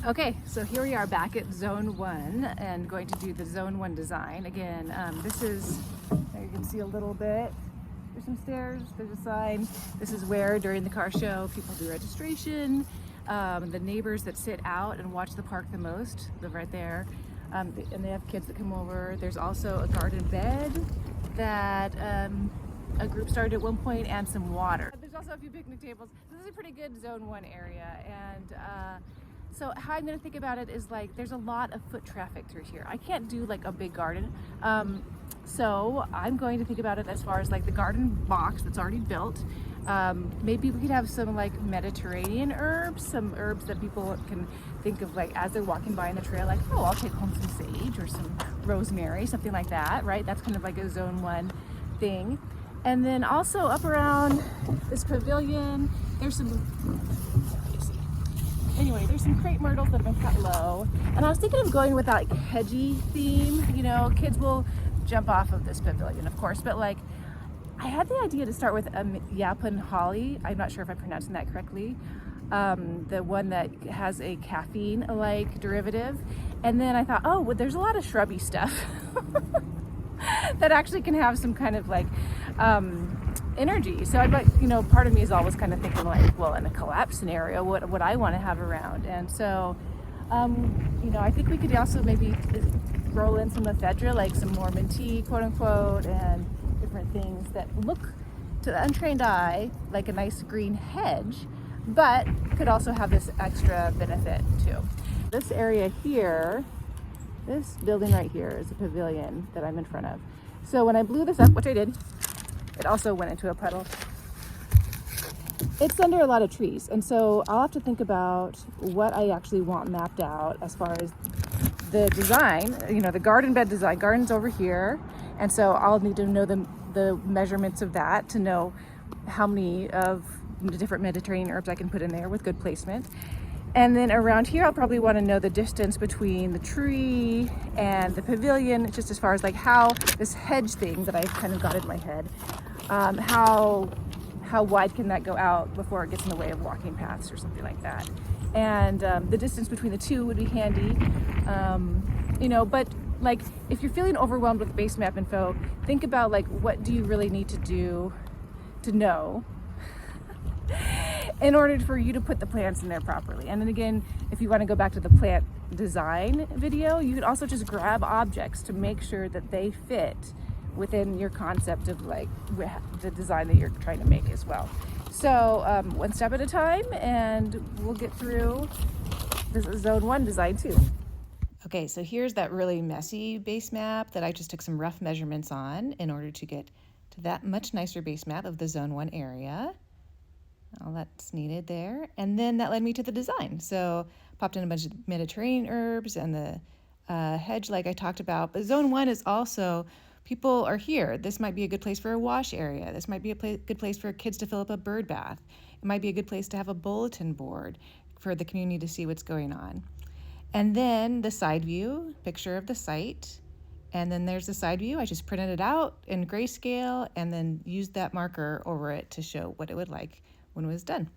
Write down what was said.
Okay, so here we are back at Zone 1 and going to do the Zone 1 design. Again, this is, there you can see a little bit. There's some stairs, there's a sign. This is where during the car show people do registration. The neighbors that sit out and watch the park the most live right there. And they have kids that come over. There's also a garden bed that a group started at one point, and some water. There's also a few picnic tables. This is a pretty good Zone 1 area, and so how I'm gonna think about it is like there's a lot of foot traffic through here. I can't do like a big garden. So I'm going to think about it as far as like the garden box that's already built. Maybe we could have some like Mediterranean herbs, some herbs that people can think of like as they're walking by on the trail, like, oh, I'll take home some sage or some rosemary, something like that, right? That's kind of like a Zone 1 thing. And then also up around this pavilion, there's some, anyway, there's some crepe myrtles that have been cut low. And I was thinking of going with that like hedgy theme, you know, kids will jump off of this pavilion, of course, but like, I had the idea to start with a Yapon holly. I'm not sure if I'm pronouncing that correctly. The one that has a caffeine-like derivative. And then I thought, oh, well, there's a lot of shrubby stuff that actually can have some kind of like energy. So I'd like, you know, part of me is always kind of thinking like, well, in a collapse scenario, what would I want to have around? And so, you know, I think we could also maybe roll in some ephedra, like some more minty, quote unquote, and different things that look to the untrained eye like a nice green hedge, but could also have this extra benefit too. This area here, this building right here is a pavilion that I'm in front of. So when I blew this up, which I did, it also went into a puddle. It's under a lot of trees, and so I'll have to think about what I actually want mapped out as far as the design, you know, the garden bed design. Garden's over here, and so I'll need to know the measurements of that to know how many of the different Mediterranean herbs I can put in there with good placement. And then around here, I'll probably want to know the distance between the tree and the pavilion, just as far as like how this hedge thing that I've kind of got in my head, how wide can that go out before it gets in the way of walking paths or something like that. And the distance between the two would be handy, you know, but like if you're feeling overwhelmed with base map info, think about like what do you really need to do to know in order for you to put the plants in there properly. And then again, if you want to go back to the plant design video, you could also just grab objects to make sure that they fit within your concept of like the design that you're trying to make as well. So one step at a time, and we'll get through this Zone 1 design too. Okay, so here's that really messy base map that I just took some rough measurements on in order to get to that much nicer base map of the Zone 1 area. All that's needed there. And then that led me to the design. So popped in a bunch of Mediterranean herbs and the hedge like I talked about. But Zone 1 is also, people are here. This might be a good place for a wash area. This might be a good place for kids to fill up a bird bath. It might be a good place to have a bulletin board for the community to see what's going on. And then the side view, picture of the site. And then there's the side view. I just printed it out in grayscale and then used that marker over it to show what it would like when it was done.